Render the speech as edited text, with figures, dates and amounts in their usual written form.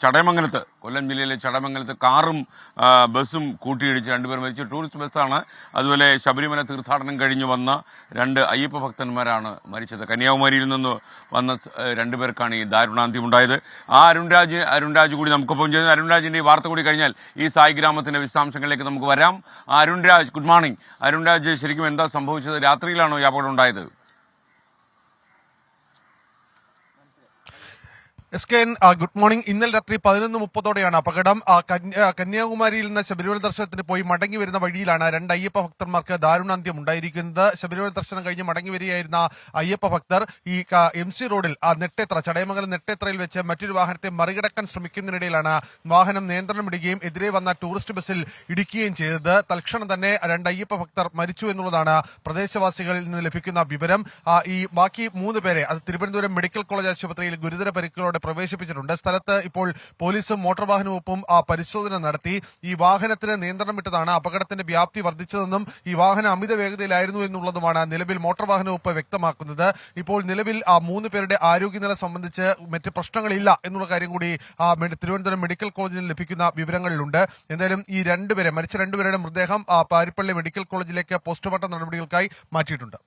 ചടയമംഗലത്ത്, കൊല്ലം ജില്ലയിലെ ചടയമംഗലത്ത് കാറും ബസ്സും കൂട്ടിയിടിച്ച് രണ്ടുപേർ മരിച്ചു. ടൂറിസ്റ്റ് ബസ്സാണ്. അതുപോലെ ശബരിമല തീർത്ഥാടനം കഴിഞ്ഞ് വന്ന 2 അയ്യപ്പ ഭക്തന്മാരാണ് മരിച്ചത്. കന്യാകുമാരിയിൽ നിന്ന് വന്ന രണ്ടുപേർക്കാണ് ഈ ദാരുണാന്ത്യം ഉണ്ടായത്. ആ അരുൺരാജ് കൂടി നമുക്കൊപ്പം ചെയ്യുന്നു. അരുൺരാജിന്റെ ഈ വാർത്ത കൂടി കഴിഞ്ഞാൽ ഈ സായി ഗ്രാമത്തിന്റെ വിശദാംശങ്ങളിലേക്ക് നമുക്ക് വരാം. Arunraj, good morning. അരുൺരാജ്, ശരിക്കും എന്താ സംഭവിച്ചത്? രാത്രിയിലാണോ ഈ അപകടം ഉണ്ടായത്? SKN, good morning. ഇന്നലെ രാത്രി 11:30 അപകടം. കന്യാകുമാരിയിൽ നിന്ന് ശബരിമല ദർശനത്തിന് പോയി മടങ്ങി വരുന്ന വഴിയിലാണ് 2 അയ്യപ്പ ഭക്തന്മാർക്ക് ദാരുണാന്ത്യം ഉണ്ടായിരിക്കുന്നത്. ശബരിമല ദർശനം കഴിഞ്ഞ് മടങ്ങി വരികയായിരുന്ന അയ്യപ്പ ഭക്തർ ഈ MC റോഡിൽ ചടയമംഗലം നെട്ടേത്രയിൽ വെച്ച് മറ്റൊരു വാഹനത്തെ മറികടക്കാൻ ശ്രമിക്കുന്നതിനിടയിലാണ് വാഹനം നിയന്ത്രണം വിടുകയും എതിരെ വന്ന ടൂറിസ്റ്റ് ബസ്സിൽ ഇടിക്കുകയും ചെയ്തത്. തൽക്ഷണം തന്നെ 2 അയ്യപ്പ ഭക്തർ മരിച്ചു എന്നുള്ളതാണ് പ്രദേശവാസികളിൽ നിന്ന് ലഭിക്കുന്ന വിവരം. ഈ ബാക്കി 3 പേരെ തിരുവനന്തപുരം മെഡിക്കൽ കോളേജ് ആശുപത്രിയിൽ ഗുരുതര പരിക്കുകളോടെ പ്രവേശിപ്പിച്ചിട്ടുണ്ട്. സ്ഥലത്ത് ഇപ്പോൾ പോലീസും മോട്ടോർ വാഹന വകുപ്പും പരിശോധന നടത്തി. ഈ വാഹനത്തിന് നിയന്ത്രണം വിട്ടതാണ് അപകടത്തിന്റെ വ്യാപ്തി വർദ്ധിച്ചതെന്നും ഈ വാഹനം അമിത വേഗതയിലായിരുന്നു എന്നുള്ളതുമാണ് നിലവിൽ മോട്ടോർ വാഹന വകുപ്പ് വ്യക്തമാക്കുന്നത്. ഇപ്പോൾ നിലവിൽ 3 പേരുടെ ആരോഗ്യനില സംബന്ധിച്ച് മറ്റ് പ്രശ്നങ്ങളില്ല എന്നുള്ള കാര്യം കൂടി തിരുവനന്തപുരം മെഡിക്കൽ കോളേജിൽ ലഭിക്കുന്ന വിവരങ്ങളിലുണ്ട്. എന്തായാലും ഈ മരിച്ച 2 പേരുടെ മൃതദേഹം പാരിപ്പള്ളി മെഡിക്കൽ കോളേജിലേക്ക് പോസ്റ്റ്മോർട്ടം നടപടികൾക്കായി മാറ്റിയിട്ടുണ്ട്.